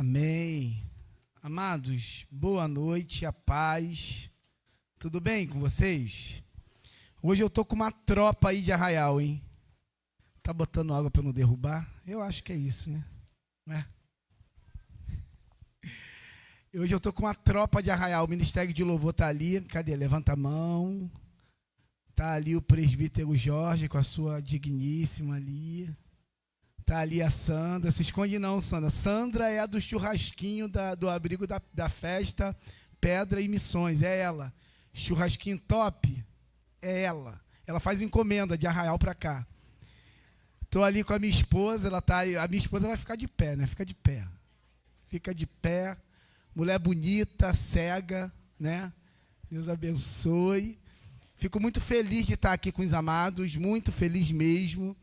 Amém. Amados, boa noite, a paz. Tudo bem com vocês? Hoje eu tô com uma tropa aí de Arraial, hein? Tá botando água para não derrubar? Eu acho que é isso, né? Não é? Hoje eu tô com uma tropa de Arraial. O Ministério de Louvor tá ali. Cadê? Levanta a mão. Tá ali o presbítero Jorge com a sua digníssima ali. Tá ali a Sandra. Se esconde não, Sandra. Sandra é a do churrasquinho do abrigo da festa Pedra e Missões. É ela. Churrasquinho top. É ela. Ela faz encomenda de Arraial para cá. Tô ali com a minha esposa. Ela tá aí. A minha esposa vai ficar de pé, né? Fica de pé. Fica de pé. Mulher bonita, cega, né? Deus abençoe. Fico muito feliz de estar aqui com os amados. Muito feliz mesmo.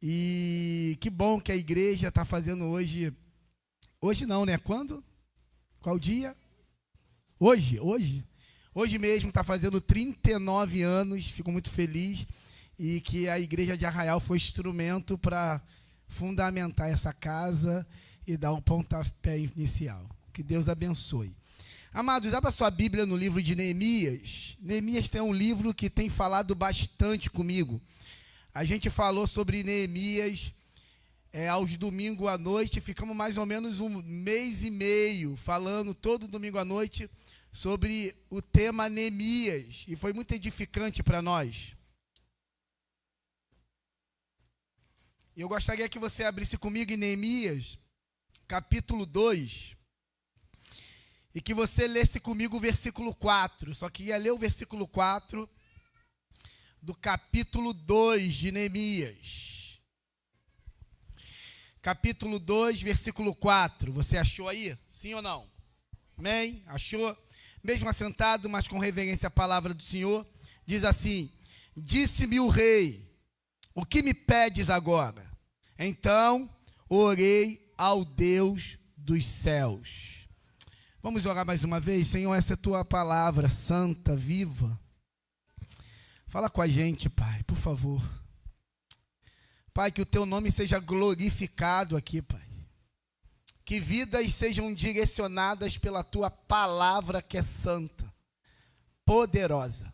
E que bom que a igreja está fazendo hoje. Hoje não, né? Quando? Qual dia? Hoje. Hoje mesmo está fazendo 39 anos. Fico muito feliz. E que a igreja de Arraial foi instrumento para fundamentar essa casa e dar o pontapé inicial. Que Deus abençoe. Amados, abra sua Bíblia no livro de Neemias. Neemias tem um livro que tem falado bastante comigo. A gente falou sobre Neemias aos domingos à noite, ficamos mais ou menos um mês e meio falando todo domingo à noite sobre o tema Neemias, e foi muito edificante para nós. Eu gostaria que você abrisse comigo em Neemias, capítulo 2, e que você lesse comigo o versículo 4, só que ia ler o versículo 4 do capítulo 2 de Neemias. Capítulo 2, versículo 4. Você achou aí? Sim ou não? Amém? Achou? Mesmo assentado, mas com reverência à palavra do Senhor, diz assim: disse-me o rei, o que me pedes agora? Então orei ao Deus dos céus. Vamos orar mais uma vez? Senhor, essa é a tua palavra santa, viva. Fala com a gente, Pai, por favor. Pai, que o teu nome seja glorificado aqui, Pai. Que vidas sejam direcionadas pela tua palavra que é santa, poderosa.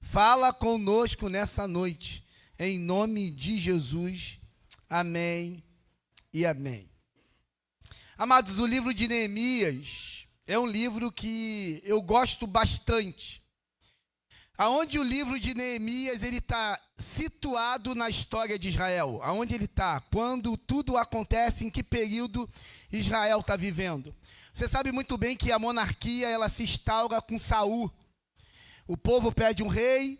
Fala conosco nessa noite, em nome de Jesus. Amém e amém. Amados, o livro de Neemias é um livro que eu gosto bastante. Aonde o livro de Neemias ele está situado na história de Israel? Aonde ele está? Quando tudo acontece, em que período Israel está vivendo? Você sabe muito bem que a monarquia ela se instaura com Saul. O povo pede um rei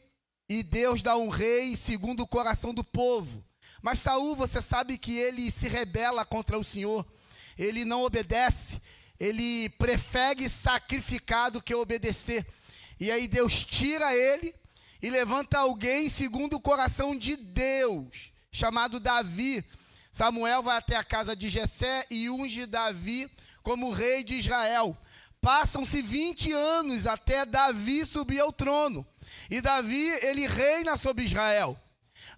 e Deus dá um rei segundo o coração do povo. Mas Saul, você sabe que ele se rebela contra o Senhor. Ele não obedece. Ele prefere sacrificar do que obedecer. E aí Deus tira ele e levanta alguém segundo o coração de Deus, chamado Davi. Samuel vai até a casa de Jessé e unge Davi como rei de Israel. Passam-se 20 anos até Davi subir ao trono. E Davi, ele reina sobre Israel.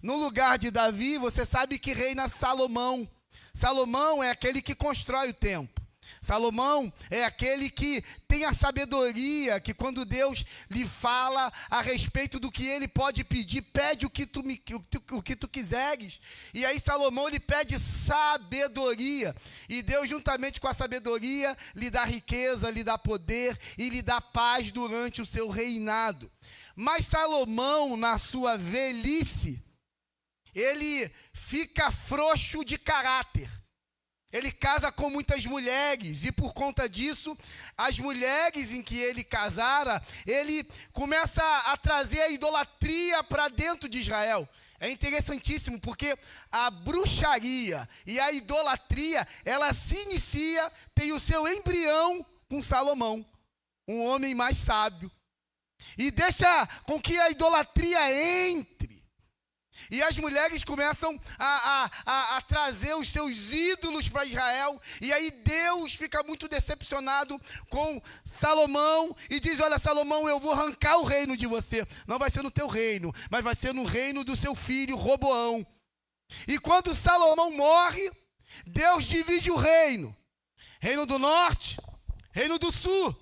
No lugar de Davi, você sabe que reina Salomão. Salomão é aquele que constrói o templo. Salomão é aquele que tem a sabedoria, que quando Deus lhe fala a respeito do que ele pode pedir, pede o que tu quiseres. E aí Salomão lhe pede sabedoria. E Deus, juntamente com a sabedoria, lhe dá riqueza, lhe dá poder e lhe dá paz durante o seu reinado. Mas Salomão, na sua velhice, ele fica frouxo de caráter. Ele casa com muitas mulheres e por conta disso, as mulheres em que ele casara, ele começa a trazer a idolatria para dentro de Israel. É interessantíssimo porque a bruxaria e a idolatria, ela se inicia, tem o seu embrião com Salomão, um homem mais sábio. E deixa com que a idolatria entre. E as mulheres começam a trazer os seus ídolos para Israel. E aí Deus fica muito decepcionado com Salomão e diz: olha, Salomão, eu vou arrancar o reino de você. Não vai ser no teu reino, mas vai ser no reino do seu filho Roboão. E quando Salomão morre, Deus divide o reino. Reino do Norte, Reino do Sul.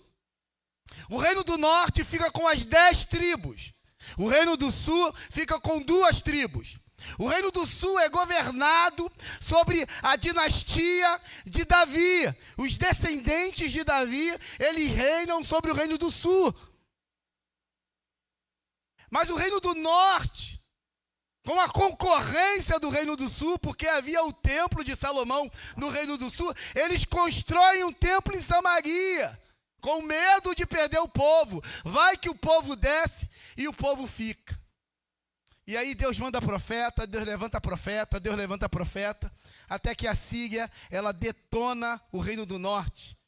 O Reino do Norte fica com as 10 tribos. O Reino do Sul fica com 2 tribos. O Reino do Sul é governado sobre a dinastia de Davi. Os descendentes de Davi, eles reinam sobre o Reino do Sul. Mas o Reino do Norte, com a concorrência do Reino do Sul, porque havia o templo de Salomão no Reino do Sul, eles constroem um templo em Samaria, com medo de perder o povo. Vai que o povo desce e o povo fica. E aí Deus manda profeta, Deus levanta profeta, Deus levanta profeta, até que a Síria, ela detona o Reino do Norte.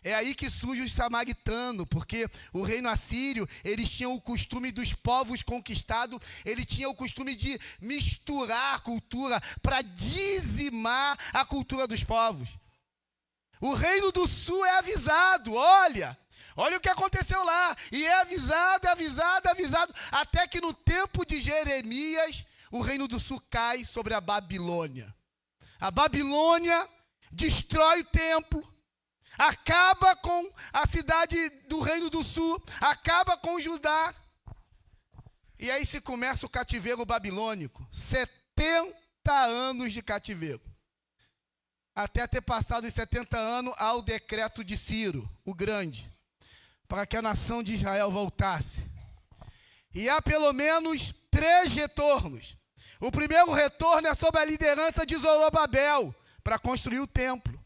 É aí que surge os samaritanos, porque o reino assírio, eles tinham o costume dos povos conquistados, ele tinha o costume de misturar a cultura para dizimar a cultura dos povos. O Reino do Sul é avisado, olha o que aconteceu lá, e é avisado, até que no tempo de Jeremias, o Reino do Sul cai sobre a Babilônia. A Babilônia destrói o templo, acaba com a cidade do Reino do Sul, acaba com Judá. E aí se começa o cativeiro babilônico, 70 anos de cativeiro. Até ter passado os 70 anos ao decreto de Ciro, o Grande, para que a nação de Israel voltasse. E há pelo menos 3 retornos. O primeiro retorno é sob a liderança de Zorobabel, para construir o templo.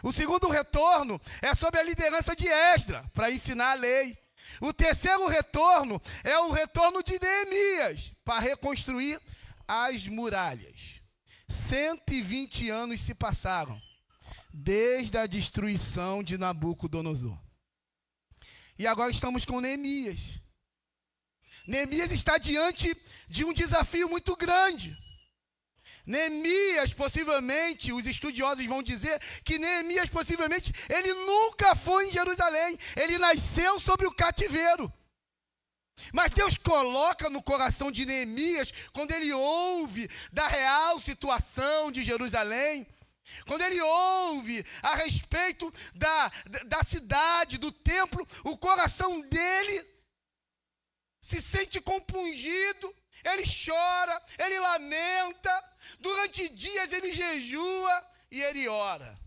O segundo retorno é sob a liderança de Esdras, para ensinar a lei. O terceiro retorno é o retorno de Neemias, para reconstruir as muralhas. 120 anos se passaram, desde a destruição de Nabucodonosor. E agora estamos com Neemias. Neemias está diante de um desafio muito grande. Neemias, possivelmente, os estudiosos vão dizer que Neemias, possivelmente, ele nunca foi em Jerusalém. Ele nasceu sobre o cativeiro. Mas Deus coloca no coração de Neemias, quando ele ouve da real situação de Jerusalém, quando ele ouve a respeito da cidade, do templo, o coração dele se sente compungido, ele chora, ele lamenta, durante dias ele jejua e ele ora.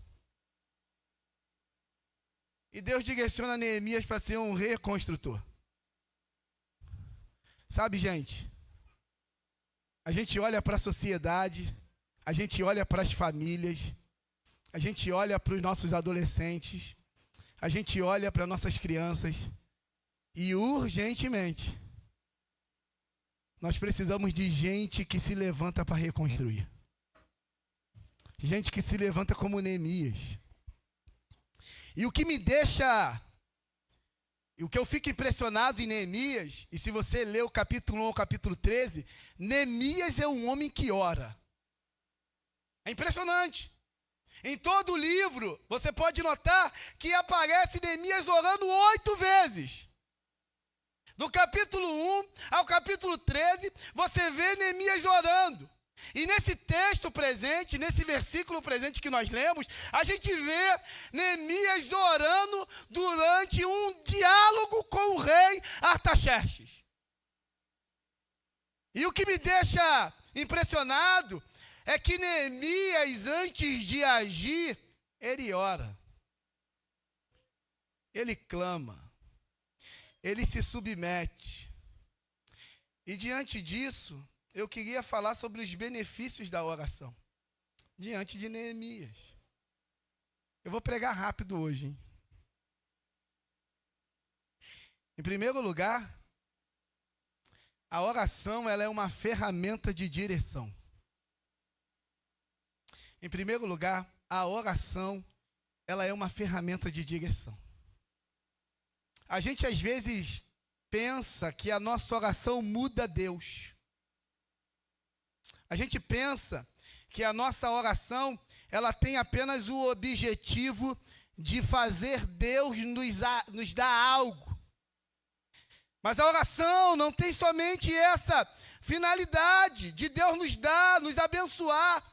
E Deus direciona Neemias para ser um reconstrutor. Sabe, gente, a gente olha para a sociedade, a gente olha para as famílias, a gente olha para os nossos adolescentes, a gente olha para nossas crianças e urgentemente nós precisamos de gente que se levanta para reconstruir. Gente que se levanta como Neemias. E o que me deixa, o que eu fico impressionado em Neemias, e se você ler o capítulo 1 ao capítulo 13, Neemias é um homem que ora. É impressionante. Em todo o livro, você pode notar que aparece Neemias orando 8 vezes. Do capítulo 1 ao capítulo 13, você vê Neemias orando. E nesse texto presente, nesse versículo presente que nós lemos, a gente vê Neemias orando durante um diálogo com o rei Artaxerxes. E o que me deixa impressionado é que Neemias, antes de agir, ele ora. Ele clama. Ele se submete. E diante disso, eu queria falar sobre os benefícios da oração. Diante de Neemias. Eu vou pregar rápido hoje, hein? Em primeiro lugar, a oração ela é uma ferramenta de direção. Em primeiro lugar, a oração ela é uma ferramenta de direção. A gente às vezes pensa que a nossa oração muda Deus. A gente pensa que a nossa oração ela tem apenas o objetivo de fazer Deus nos dar algo. Mas a oração não tem somente essa finalidade de Deus nos dar, nos abençoar.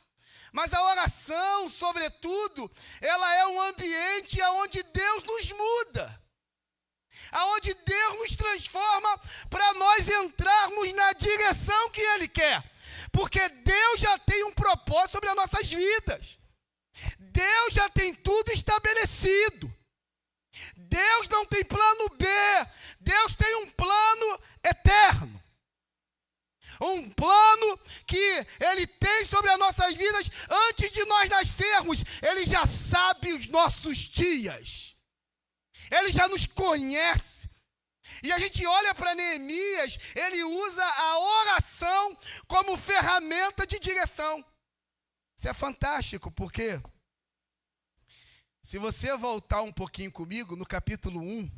Mas a oração, sobretudo, ela é um ambiente onde Deus nos muda, aonde Deus nos transforma para nós entrarmos na direção que Ele quer. Porque Deus já tem um propósito sobre as nossas vidas. Deus já tem tudo estabelecido. Deus não tem plano B. Deus tem um plano eterno. Um plano que Ele tem sobre as nossas vidas antes de nós nascermos. Ele já sabe os nossos dias. Ele já nos conhece. E a gente olha para Neemias, ele usa a oração como ferramenta de direção. Isso é fantástico, porque se você voltar um pouquinho comigo, no capítulo 1,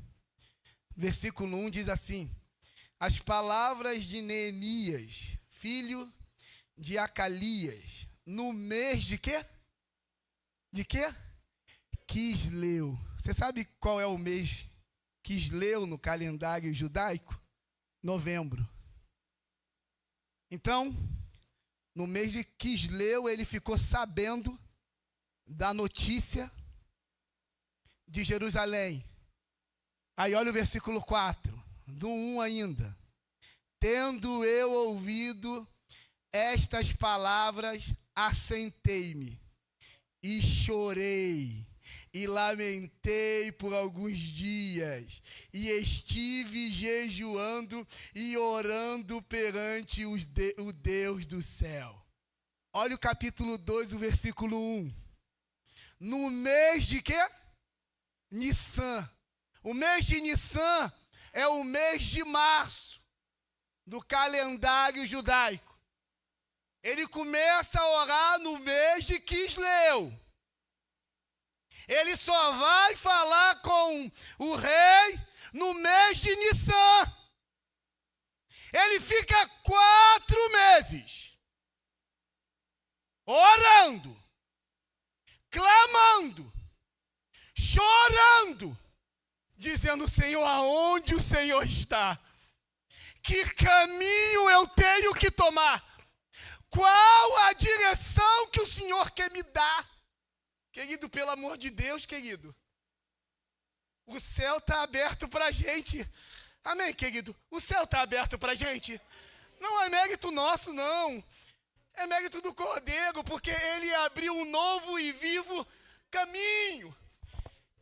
versículo 1 diz assim: as palavras de Neemias, filho de Acalias, no mês de quê? De quê? Quisleu. Você sabe qual é o mês Quisleu no calendário judaico? Novembro. Então, no mês de Quisleu, ele ficou sabendo da notícia de Jerusalém. Aí olha o versículo 4, do 1 ainda. Tendo eu ouvido estas palavras, assentei-me e chorei e lamentei por alguns dias, e estive jejuando e orando perante o Deus do céu. Olha o capítulo 2, o versículo 1. No mês de quê? Nissan. O mês de Nissan é o mês de março do calendário judaico. Ele começa a orar no mês de Quisleu. Ele só vai falar com o rei no mês de Nissan. Ele fica 4 meses orando, clamando, chorando, dizendo: Senhor, aonde o Senhor está? Que caminho eu tenho que tomar? Qual a direção que o Senhor quer me dar? Querido, pelo amor de Deus, querido, o céu está aberto para a gente. Amém, querido? O céu está aberto para a gente. Não é mérito nosso, não. É mérito do Cordeiro, porque Ele abriu um novo e vivo caminho.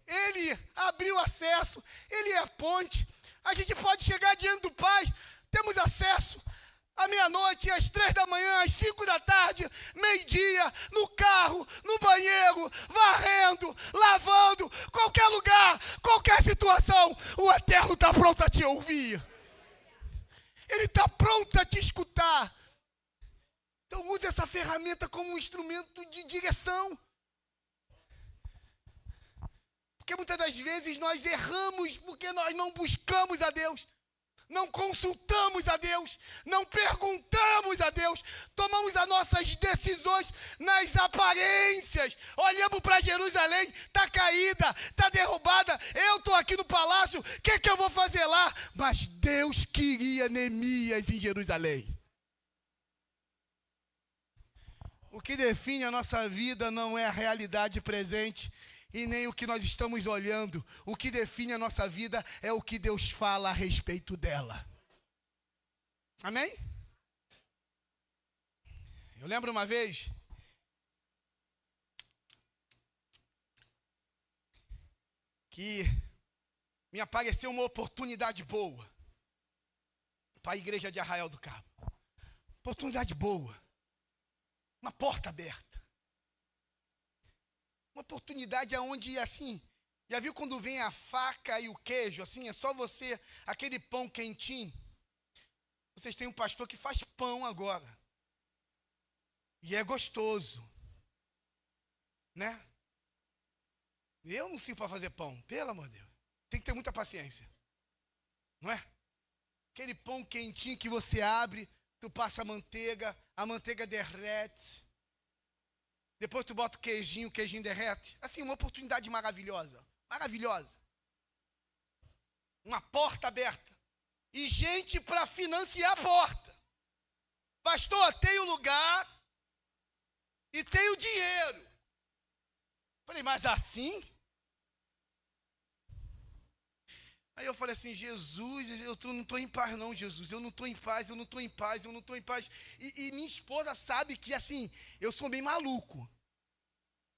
Ele abriu acesso. Ele é a ponte. A gente pode chegar diante do Pai. Temos acesso. À meia-noite, às 3 da manhã, às 5 da tarde, meio-dia, no carro, no banheiro, varrendo, lavando, qualquer lugar, qualquer situação, o Eterno está pronto a te ouvir. Ele está pronto a te escutar. Então use essa ferramenta como um instrumento de direção. Porque muitas das vezes nós erramos porque nós não buscamos a Deus. Não consultamos a Deus, não perguntamos a Deus, tomamos as nossas decisões nas aparências, olhamos para Jerusalém, está caída, está derrubada, eu estou aqui no palácio, o que eu vou fazer lá? Mas Deus queria Neemias em Jerusalém. O que define a nossa vida não é a realidade presente, e nem o que nós estamos olhando. O que define a nossa vida é o que Deus fala a respeito dela. Amém? Eu lembro uma vez que me apareceu uma oportunidade boa para a igreja de Arraial do Cabo. Oportunidade boa. Uma porta aberta. Uma oportunidade onde, assim, já viu quando vem a faca e o queijo, assim, é só você, aquele pão quentinho. Vocês têm um pastor que faz pão agora. E é gostoso. Né? Eu não sirvo para fazer pão, pelo amor de Deus. Tem que ter muita paciência. Não é? Aquele pão quentinho que você abre, tu passa a manteiga derrete. Depois tu bota o queijinho derrete. Assim, uma oportunidade maravilhosa. Maravilhosa. Uma porta aberta. E gente para financiar a porta. Pastor, tem o lugar. e tenho dinheiro. Falei, mas assim? Aí eu falei assim, Jesus, não estou em paz não, Jesus, eu não estou em paz, eu não estou em paz, eu não estou em paz. E minha esposa sabe que, assim, eu sou bem maluco.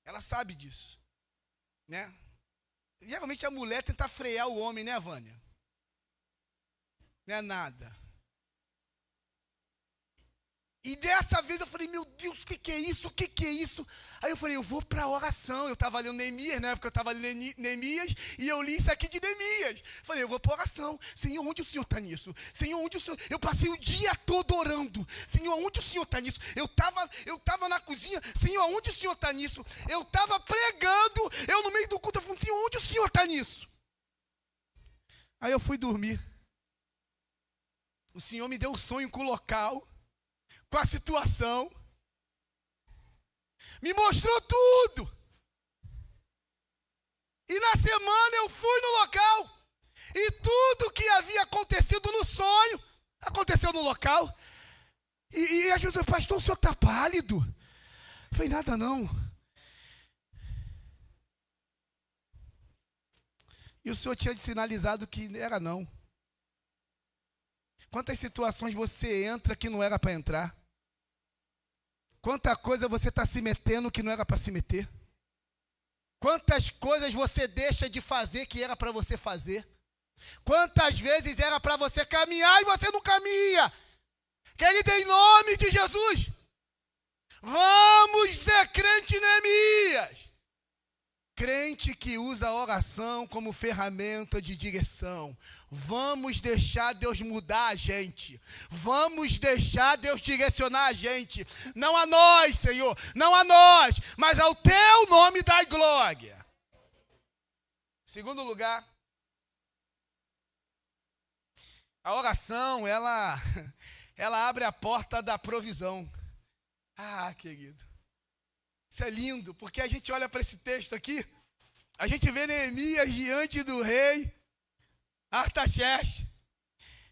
Ela sabe disso, né? Geralmente a mulher tenta frear o homem, né, Vânia? Não é nada. E dessa vez eu falei, meu Deus, o que é isso? O que é isso? Aí eu falei, eu vou para a oração. Eu estava lendo Neemias, na época eu estava lendo Neemias, e eu li isso aqui de Neemias. Falei, eu vou para a oração. Senhor, onde o Senhor está nisso? Senhor, onde o Senhor... Eu passei o dia todo orando. Senhor, onde o Senhor está nisso? Eu tava na cozinha. Senhor, onde o Senhor está nisso? Eu estava pregando. Eu no meio do culto, eu falei, Senhor, onde o Senhor está nisso? Aí eu fui dormir. O Senhor me deu um sonho com o local, com a situação, me mostrou tudo. E na semana eu fui no local, e tudo que havia acontecido no sonho, aconteceu no local. E a gente, pastor, o senhor está pálido? Eu falei, nada não. E o senhor tinha sinalizado que era não. Quantas situações você entra que não era para entrar? Quanta coisa você está se metendo que não era para se meter? Quantas coisas você deixa de fazer que era para você fazer? Quantas vezes era para você caminhar e você não caminha? Querido, em nome de Jesus, vamos ser crente Neemias. Crente que usa a oração como ferramenta de direção. Vamos deixar Deus mudar a gente. Vamos deixar Deus direcionar a gente. Não a nós, Senhor, não a nós, mas ao teu nome dai glória. Segundo lugar, a oração, ela abre a porta da provisão. Ah, querido. Isso é lindo, porque a gente olha para esse texto aqui, a gente vê Neemias diante do rei Artaxerxes.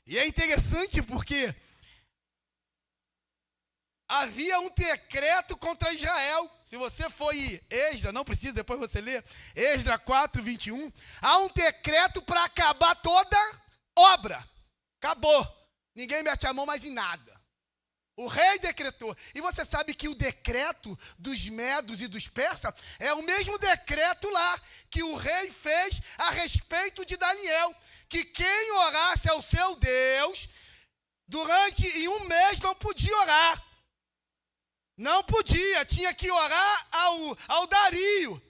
E é interessante porque havia um decreto contra Israel. Se você for em Esdras, não precisa, depois você lê, Esdras 4:21, há um decreto para acabar toda obra. Acabou. Ninguém mete a mão mais em nada. O rei decretou. E você sabe que o decreto dos medos e dos persas é o mesmo decreto lá que o rei fez a respeito de Daniel. Que quem orasse ao seu Deus, em um mês não podia orar. Não podia, tinha que orar ao Dario.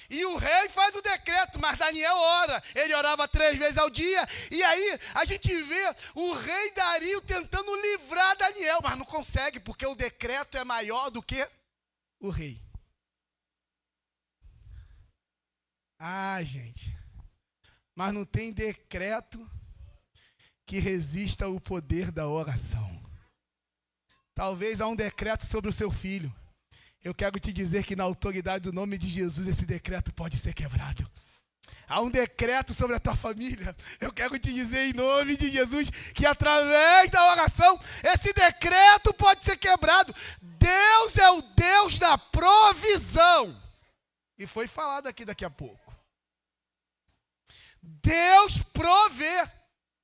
E o rei faz o decreto, mas Daniel ora. Ele orava 3 vezes ao dia. E aí a gente vê o rei Dario tentando livrar Daniel, mas não consegue, porque o decreto é maior do que o rei. Ah, gente. Mas não tem decreto que resista ao poder da oração. Talvez há um decreto sobre o seu filho. Eu quero te dizer que na autoridade do nome de Jesus esse decreto pode ser quebrado. Há um decreto sobre a tua família. Eu quero te dizer em nome de Jesus que através da oração esse decreto pode ser quebrado. Deus é o Deus da provisão. E foi falado aqui daqui a pouco. Deus provê.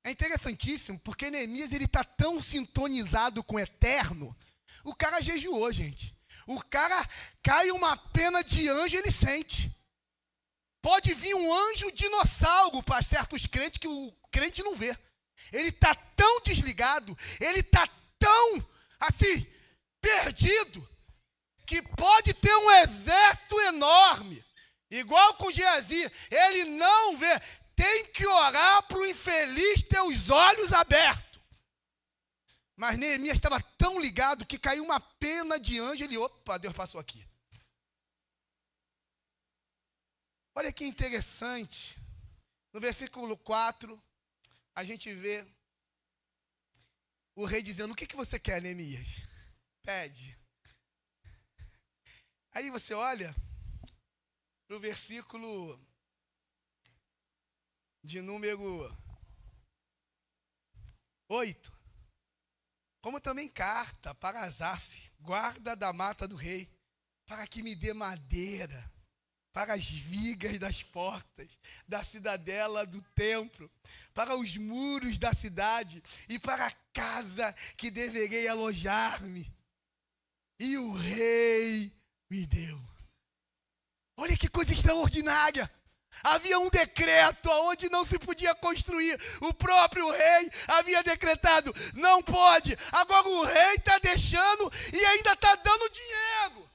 É interessantíssimo, porque Neemias ele está tão sintonizado com o eterno. O cara jejuou, gente. O cara cai uma pena de anjo, ele sente. Pode vir um anjo dinossauro para certos crentes que o crente não vê. Ele está tão desligado, ele está tão, assim, perdido, que pode ter um exército enorme, igual com Geazi, ele não vê. Tem que orar para o infeliz ter os olhos abertos. Mas Neemias estava tão ligado que caiu uma pena de anjo. Ele, opa, Deus passou aqui. Olha que interessante. No versículo 4, a gente vê o rei dizendo, o que você quer, Neemias? Pede. Aí você olha para o versículo de número 8. Como também carta para Asaf, guarda da mata do rei, para que me dê madeira para as vigas das portas da cidadela do templo, para os muros da cidade e para a casa que deverei alojar-me. E o rei me deu. Olha que coisa extraordinária. Havia um decreto onde não se podia construir. O próprio rei havia decretado, não pode. Agora o rei está deixando e ainda está dando dinheiro.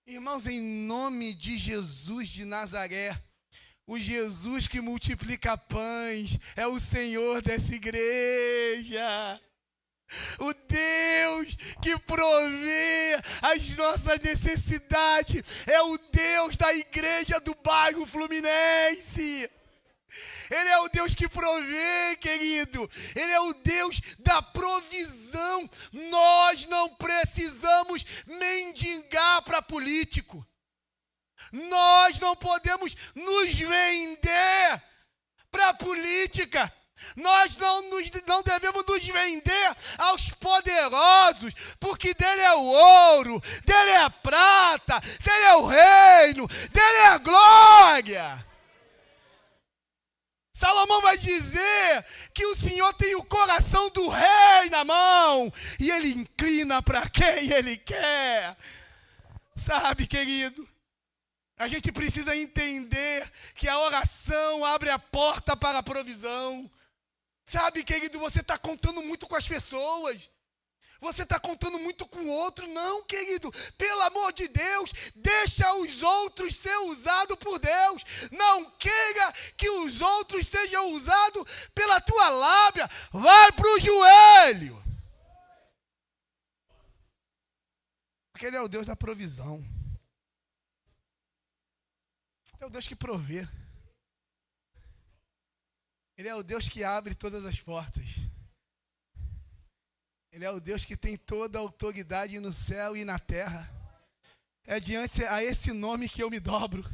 Irmãos, em nome de Jesus de Nazaré, o Jesus que multiplica pães é o Senhor dessa igreja. O Deus que provê as nossas necessidades é o Deus da igreja do bairro Fluminense. Ele é o Deus que provê, querido. Ele é o Deus da provisão. Nós não precisamos mendigar para político. Nós não podemos nos vender para a política. Nós não devemos nos vender aos poderosos, porque dele é o ouro, dele é a prata, dele é o reino, dele é a glória. Salomão vai dizer que o Senhor tem o coração do rei na mão e ele inclina para quem ele quer. Sabe, querido, a gente precisa entender que a oração abre a porta para a provisão. Sabe, querido, você está contando muito com as pessoas. Você está contando muito com o outro. Não, querido, pelo amor de Deus, deixa os outros ser usados por Deus. Não queira que os outros sejam usados pela tua lábia. Vai para o joelho. Porque Ele é o Deus da provisão. É o Deus que provê. Ele é o Deus que abre todas as portas. Ele é o Deus que tem toda a autoridade no céu e na terra. É diante a esse nome que eu me dobro.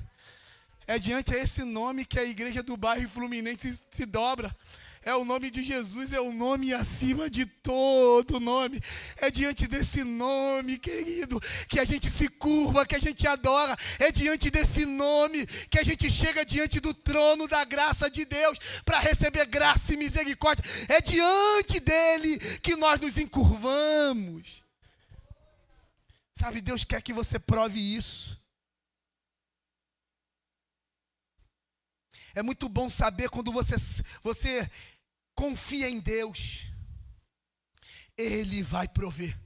É diante a esse nome que a igreja do bairro Fluminense se dobra. É o nome de Jesus, é o nome acima de todo nome. É diante desse nome, querido, que a gente se curva, que a gente adora. É diante desse nome que a gente chega diante do trono da graça de Deus para receber graça e misericórdia. É diante dele que nós nos encurvamos. Sabe, Deus quer que você prove isso. É muito bom saber quando você confia em Deus, Ele vai prover.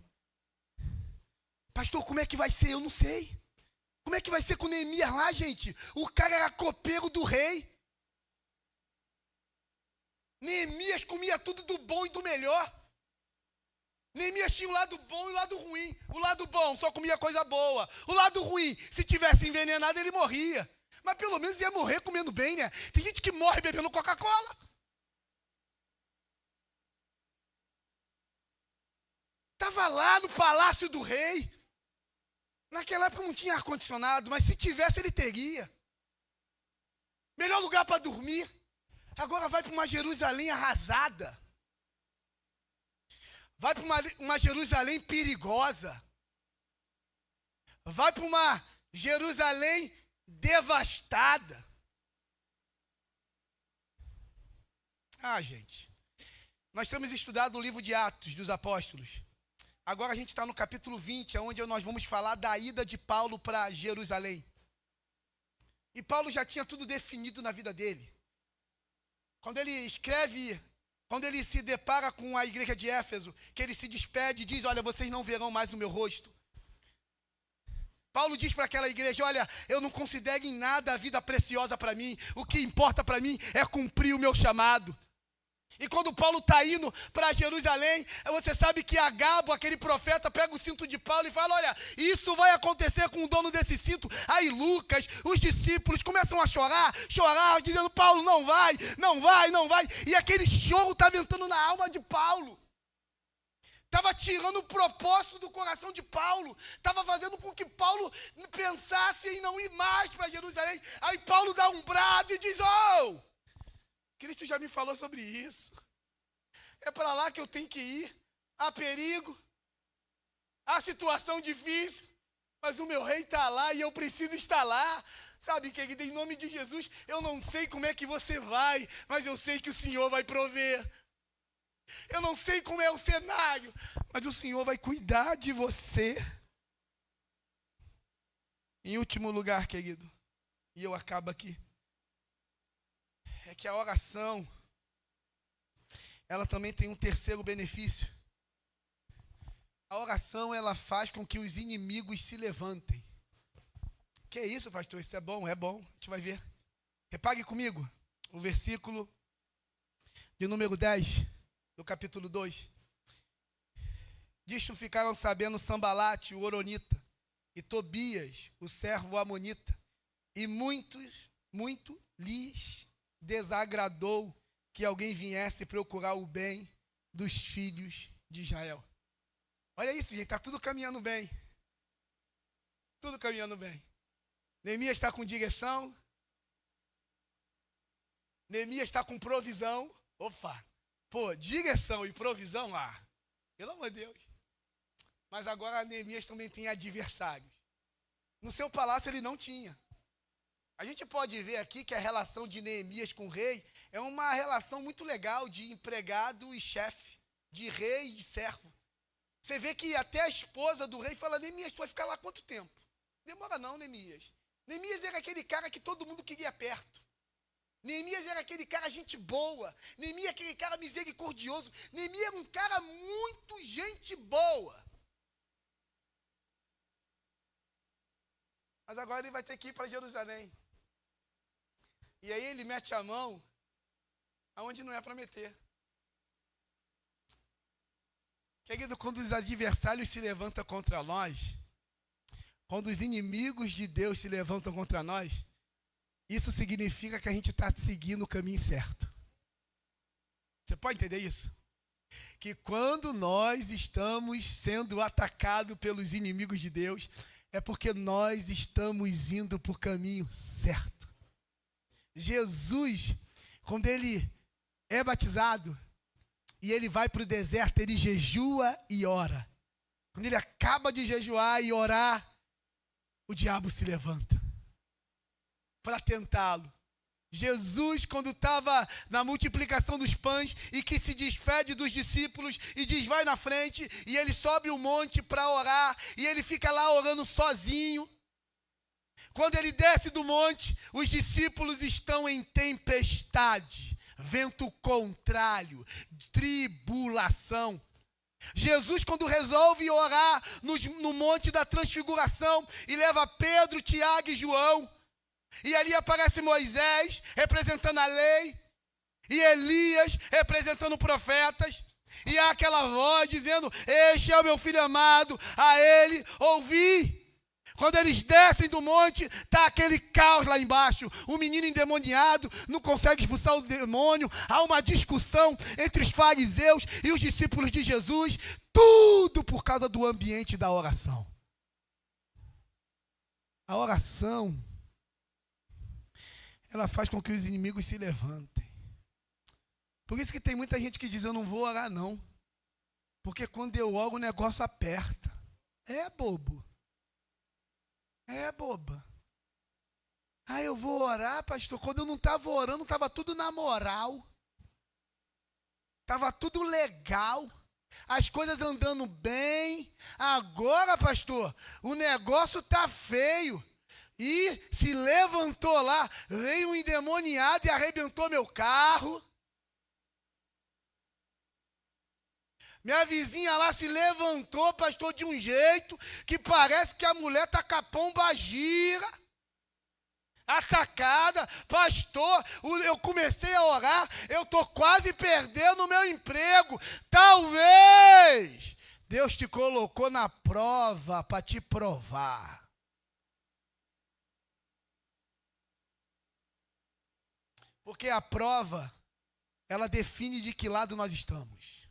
Pastor, como é que vai ser? Eu não sei. Como é que vai ser com Neemias lá, gente? O cara era copeiro do rei. Neemias comia tudo do bom e do melhor. Neemias tinha o lado bom e o lado ruim. O lado bom só comia coisa boa. O lado ruim, se tivesse envenenado, ele morria. Mas pelo menos ia morrer comendo bem, né? Tem gente que morre bebendo Coca-Cola. Estava lá no palácio do rei. Naquela época não tinha ar-condicionado, mas se tivesse, ele teria. Melhor lugar para dormir. Agora vai para uma Jerusalém arrasada. Vai para uma Jerusalém perigosa. Vai para uma Jerusalém devastada. Gente, nós temos estudado o livro de Atos dos Apóstolos. Agora a gente está no capítulo 20, onde nós vamos falar da ida de Paulo para Jerusalém. E Paulo já tinha tudo definido na vida dele. Quando ele escreve, quando ele se depara com a igreja de Éfeso, que ele se despede e diz, olha, vocês não verão mais o meu rosto. Paulo diz para aquela igreja, olha, eu não considero em nada a vida preciosa para mim. O que importa para mim é cumprir o meu chamado. E quando Paulo está indo para Jerusalém, você sabe que Agabo, aquele profeta, pega o cinto de Paulo e fala, olha, isso vai acontecer com o dono desse cinto. Aí Lucas, os discípulos começam a chorar, dizendo, Paulo, não vai. E aquele choro estava entrando na alma de Paulo. Estava tirando o propósito do coração de Paulo. Estava fazendo com que Paulo pensasse em não ir mais para Jerusalém. Aí Paulo dá um brado e diz, Cristo já me falou sobre isso. É para lá que eu tenho que ir. Há perigo. a situação difícil, mas o meu rei está lá e eu preciso estar lá. Sabe, querido, em nome de Jesus, eu não sei como é que você vai, mas eu sei que o Senhor vai prover. Eu não sei como é o cenário, mas o Senhor vai cuidar de você. Em último lugar, querido, e eu acabo aqui, é que a oração, ela também tem um terceiro benefício. A oração, ela faz com que os inimigos se levantem. Que é isso, pastor? Isso é bom, a gente vai ver. Repague comigo o versículo de número 10, do capítulo 2. Disto ficaram sabendo Sambalate, o Horonita, e Tobias, o servo amonita, e muito lhes desagradou que alguém viesse procurar o bem dos filhos de Israel. Olha isso, gente, está tudo caminhando bem. Tudo caminhando bem. Neemias está com direção. Neemias está com provisão. Opa! Pô, direção e provisão, pelo amor de Deus. Mas agora Neemias também tem adversários. No seu palácio ele não tinha. A gente pode ver aqui que a relação de Neemias com o rei é uma relação muito legal de empregado e chefe, de rei e de servo. Você vê que até a esposa do rei fala: Neemias, tu vai ficar lá quanto tempo? Demora não, Neemias. Neemias era aquele cara que todo mundo queria perto. Neemias era aquele cara gente boa. Neemias era aquele cara misericordioso. Neemias era um cara muito gente boa. Mas agora ele vai ter que ir para Jerusalém. E aí ele mete a mão aonde não é para meter. Querido, quando os adversários se levantam contra nós, quando os inimigos de Deus se levantam contra nós, isso significa que a gente está seguindo o caminho certo. Você pode entender isso? Que quando nós estamos sendo atacados pelos inimigos de Deus, é porque nós estamos indo para o caminho certo. Jesus, quando ele é batizado e ele vai para o deserto, ele jejua e ora. Quando ele acaba de jejuar e orar, o diabo se levanta para tentá-lo. Jesus, quando estava na multiplicação dos pães e que se despede dos discípulos e diz: vai na frente, e ele sobe o monte para orar, e ele fica lá orando sozinho. Quando ele desce do monte, os discípulos estão em tempestade, vento contrário, tribulação. Jesus, quando resolve orar no Monte da Transfiguração e leva Pedro, Tiago e João, e ali aparece Moisés representando a lei, e Elias representando profetas, e há aquela voz dizendo: este é o meu filho amado, a ele ouvi. Quando eles descem do monte, está aquele caos lá embaixo. O menino endemoniado não consegue expulsar o demônio. Há uma discussão entre os fariseus e os discípulos de Jesus. Tudo por causa do ambiente da oração. A oração, ela faz com que os inimigos se levantem. Por isso que tem muita gente que diz: eu não vou orar não. Porque quando eu oro o negócio aperta. É bobo. É boba. Eu vou orar, pastor. Quando eu não estava orando, estava tudo na moral. Estava tudo legal. As coisas andando bem. Agora, pastor, o negócio está feio. E se levantou lá, veio um endemoniado e arrebentou meu carro. Minha vizinha lá se levantou, pastor, de um jeito que parece que a mulher está com a pomba gira, atacada. Pastor, eu comecei a orar, eu estou quase perdendo o meu emprego. Talvez Deus te colocou na prova para te provar. Porque a prova, ela define de que lado nós estamos.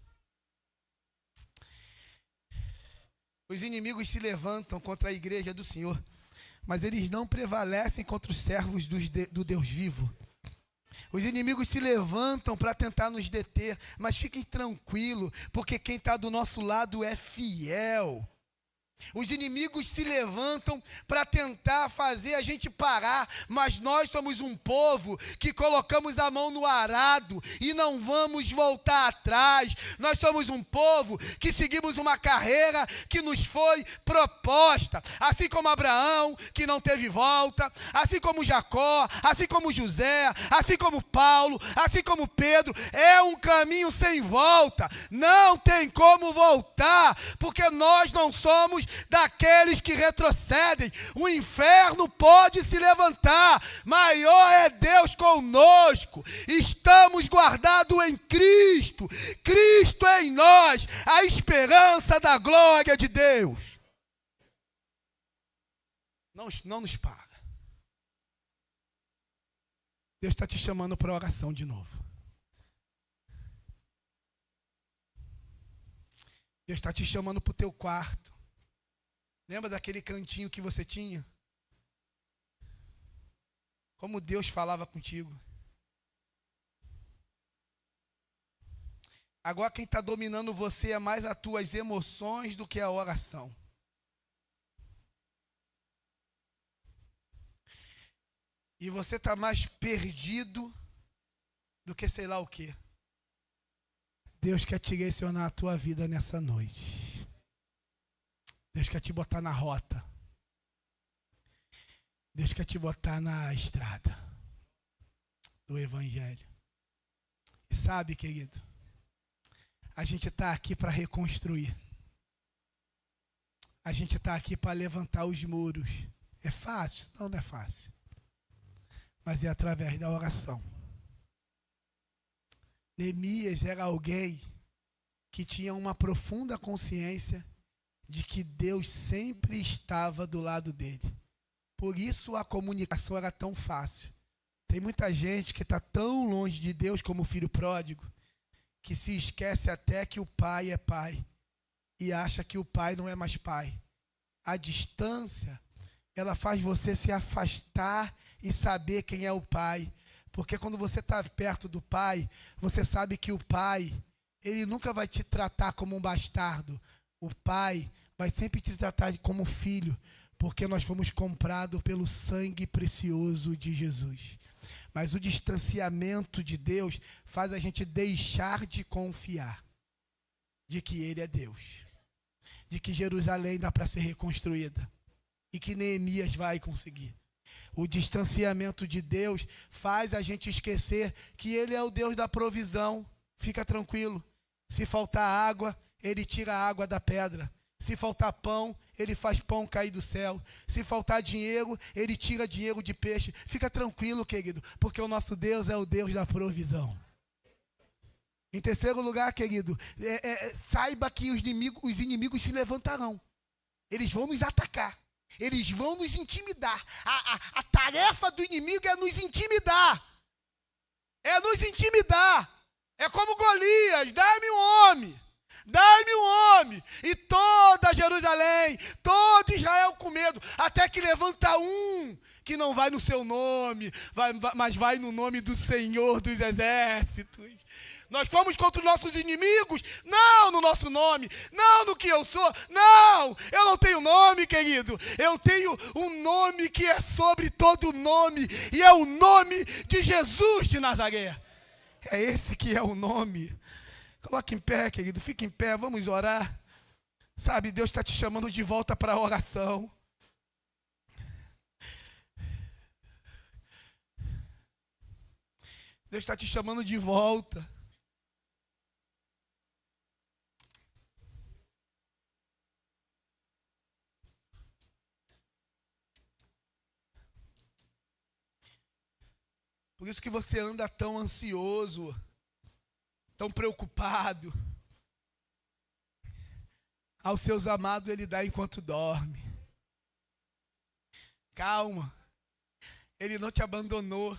Os inimigos se levantam contra a igreja do Senhor, mas eles não prevalecem contra os servos do Deus vivo. Os inimigos se levantam para tentar nos deter, mas fiquem tranquilos, porque quem está do nosso lado é fiel. Os inimigos se levantam para tentar fazer a gente parar, mas nós somos um povo que colocamos a mão no arado e não vamos voltar atrás. Nós somos um povo que seguimos uma carreira que nos foi proposta, assim como Abraão, que não teve volta, assim como Jacó, assim como José, assim como Paulo, assim como Pedro. É um caminho sem volta, não tem como voltar, porque nós não somos daqueles que retrocedem. O inferno pode se levantar, maior é Deus conosco. Estamos guardados em Cristo, Cristo é em nós, a esperança da glória de Deus. Não nos para. Deus está te chamando para oração de novo. Deus está te chamando para o teu quarto. Lembra daquele cantinho que você tinha? Como Deus falava contigo. Agora quem está dominando você é mais as tuas emoções do que a oração. E você está mais perdido do que sei lá o quê. Deus quer te direcionar a tua vida nessa noite. Deus quer te botar na rota. Deus quer te botar na estrada do Evangelho. E sabe, querido, a gente está aqui para reconstruir. A gente está aqui para levantar os muros. É fácil? Não, não é fácil. Mas é através da oração. Neemias era alguém que tinha uma profunda consciência de que Deus sempre estava do lado dele. Por isso a comunicação era tão fácil. Tem muita gente que está tão longe de Deus como o filho pródigo, que se esquece até que o pai é pai e acha que o pai não é mais pai. A distância, ela faz você se afastar e saber quem é o pai. Porque quando você está perto do pai, você sabe que o pai, ele nunca vai te tratar como um bastardo. O pai vai sempre te tratar como filho, porque nós fomos comprados pelo sangue precioso de Jesus. Mas o distanciamento de Deus faz a gente deixar de confiar de que Ele é Deus, de que Jerusalém dá para ser reconstruída e que Neemias vai conseguir. O distanciamento de Deus faz a gente esquecer que Ele é o Deus da provisão. Fica tranquilo. Se faltar água, Ele tira a água da pedra. Se faltar pão, Ele faz pão cair do céu. Se faltar dinheiro, Ele tira dinheiro de peixe. Fica tranquilo, querido, porque o nosso Deus é o Deus da provisão. Em terceiro lugar, querido, saiba que os inimigos se levantarão. Eles vão nos atacar. Eles vão nos intimidar. A tarefa do inimigo é nos intimidar. É nos intimidar. É como Golias, dá-me um homem. Dá-me um homem. E toda Jerusalém, todo Israel com medo, até que levanta um que não vai no seu nome, mas vai no nome do Senhor dos Exércitos. Nós fomos contra os nossos inimigos, não no nosso nome, não no que eu sou, não, eu não tenho nome, querido, eu tenho um nome que é sobre todo nome, e é o nome de Jesus de Nazaré. É esse que é o nome. Coloque em pé, querido, fique em pé, vamos orar. Sabe, Deus está te chamando de volta para a oração. Deus está te chamando de volta. Por isso que você anda tão ansioso, tão preocupado. Aos seus amados Ele dá enquanto dorme. Calma, Ele não te abandonou.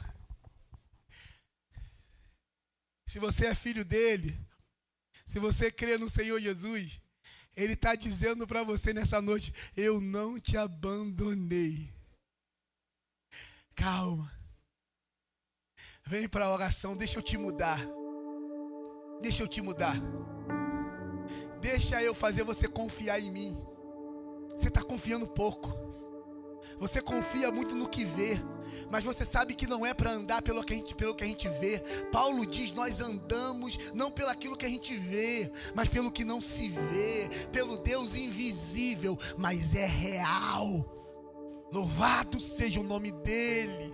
Se você é filho dEle, se você crê no Senhor Jesus, Ele está dizendo para você nessa noite, eu não te abandonei. Calma. Vem para a oração, deixa eu te mudar. Deixa eu te mudar. Deixa eu fazer você confiar em mim. Você está confiando pouco. Você confia muito no que vê, mas você sabe que não é para andar pelo que a gente vê. Paulo diz: nós andamos não pelo aquilo que a gente vê, mas pelo que não se vê, pelo Deus invisível, mas é real. Louvado seja o nome dele.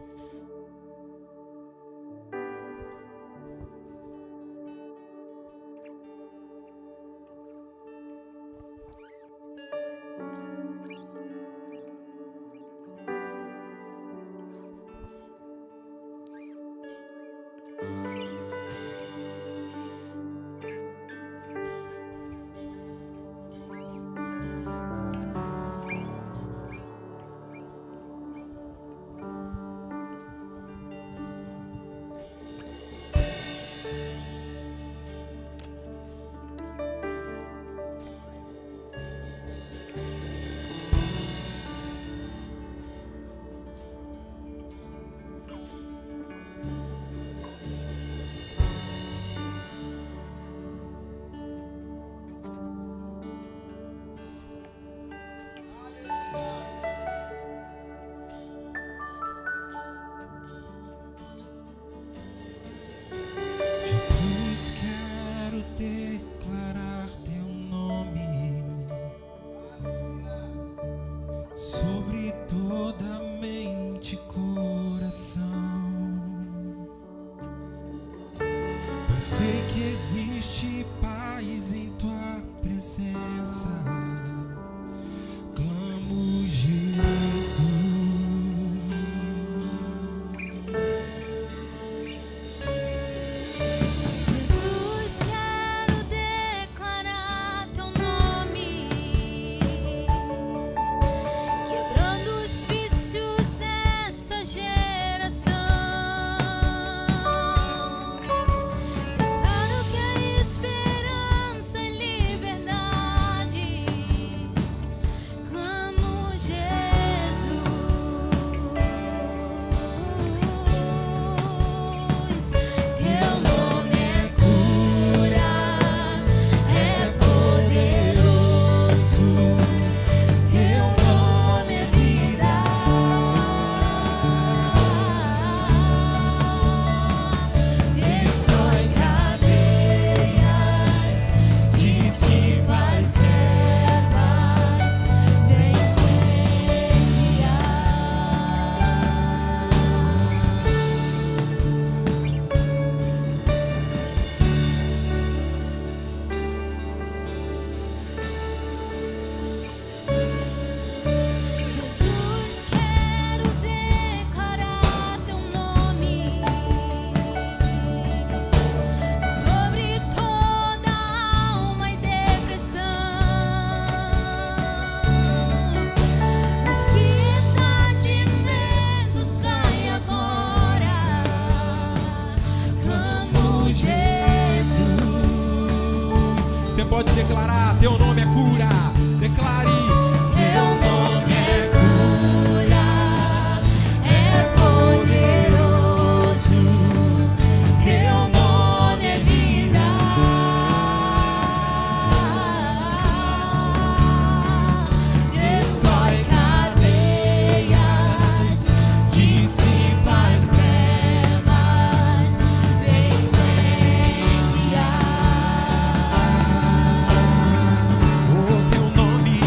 Jesus, quero declarar teu nome sobre toda mente e coração. Pois sei que existe paz em tua presença. Clamo, Jesus. Você pode declarar: teu nome é cura. Declare: teu nome é cura, é poderoso, teu nome é vida. Destrói cadeias, dissipa as trevas, vem incendiar. Oh, teu nome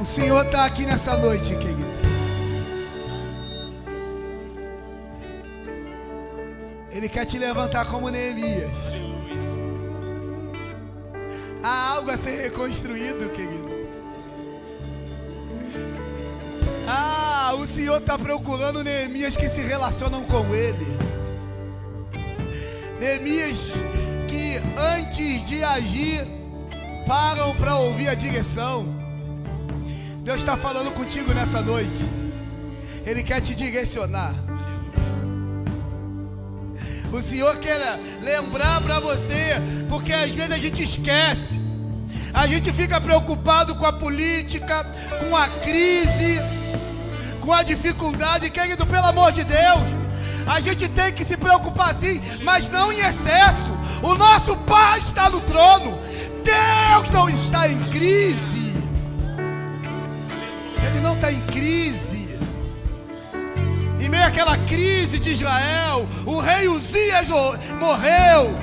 Senhor está aqui nessa noite, querido. Ele quer te levantar como Neemias. Há algo a ser reconstruído, querido. O Senhor está procurando Neemias que se relacionam com Ele. Neemias que antes de agir param para ouvir a direção. Deus está falando contigo nessa noite. Ele quer te direcionar. O Senhor quer lembrar para você, porque às vezes a gente esquece. A gente fica preocupado com a política, com a crise, com a dificuldade. Querido, pelo amor de Deus, a gente tem que se preocupar sim, mas não em excesso. O nosso Pai está no trono. Deus não está em crise. Ele não está em crise. Em meio àquela crise de Israel, o rei Uzias morreu.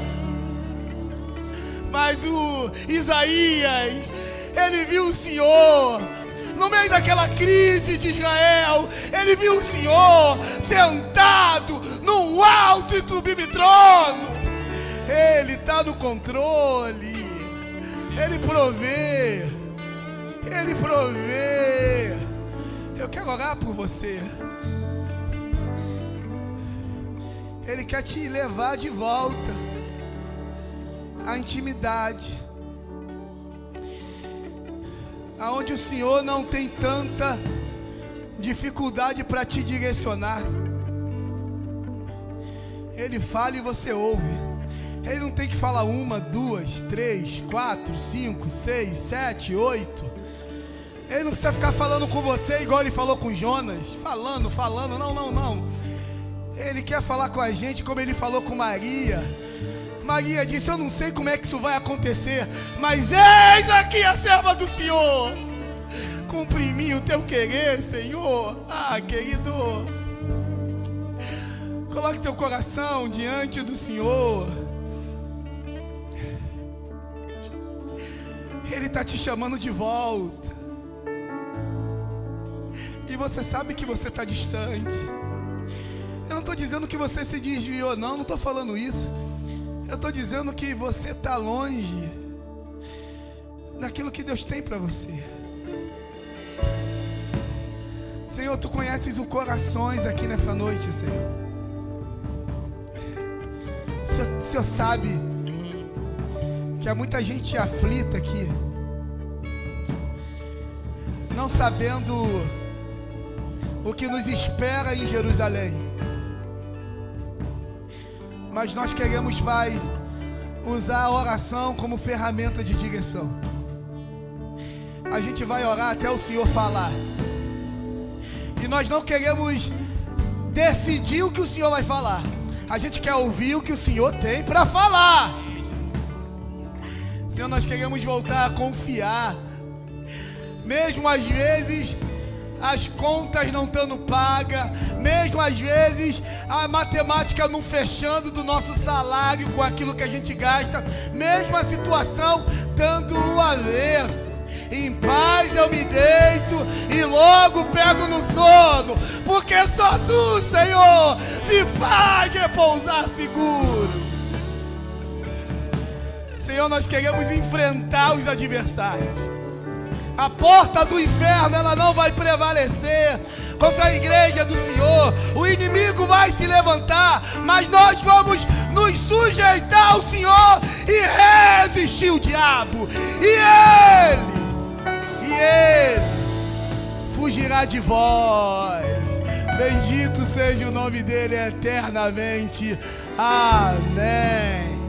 Mas o Isaías, ele viu o Senhor. No meio daquela crise de Israel, ele viu o Senhor sentado num alto e sublime trono. Ele está no controle. Ele provê. Ele provê. Eu quero orar por você. Ele quer te levar de volta à intimidade, aonde o Senhor não tem tanta dificuldade para te direcionar. Ele fala e você ouve. Ele não tem que falar 1, 2, 3, 4, 5, 6, 7, 8. Ele não precisa ficar falando com você igual ele falou com Jonas. Falando, não. Ele quer falar com a gente como ele falou com Maria. Maria disse: eu não sei como é que isso vai acontecer, mas eis aqui a serva do Senhor. Cumpre em mim o teu querer, Senhor. Querido, coloque teu coração diante do Senhor. Ele está te chamando de volta. E você sabe que você está distante. Eu não estou dizendo que você se desviou, não estou falando isso. Eu estou dizendo que você está longe daquilo que Deus tem para você. Senhor, Tu conheces os corações aqui nessa noite, Senhor. O Senhor sabe que há muita gente aflita aqui, não sabendo o que nos espera em Jerusalém. Mas nós queremos, Pai, usar a oração como ferramenta de direção. A gente vai orar até o Senhor falar. E nós não queremos decidir o que o Senhor vai falar. A gente quer ouvir o que o Senhor tem para falar. Senhor, nós queremos voltar a confiar. Mesmo às vezes as contas não estando pagas, mesmo às vezes a matemática não fechando do nosso salário com aquilo que a gente gasta, mesmo a situação estando o avesso. Em paz eu me deito e logo pego no sono, porque só Tu, Senhor, me faz repousar seguro. Senhor, nós queremos enfrentar os adversários. A porta do inferno, ela não vai prevalecer contra a igreja do Senhor. O inimigo vai se levantar, mas nós vamos nos sujeitar ao Senhor e resistir o diabo. E ele fugirá de vós. Bendito seja o nome dele eternamente. Amém.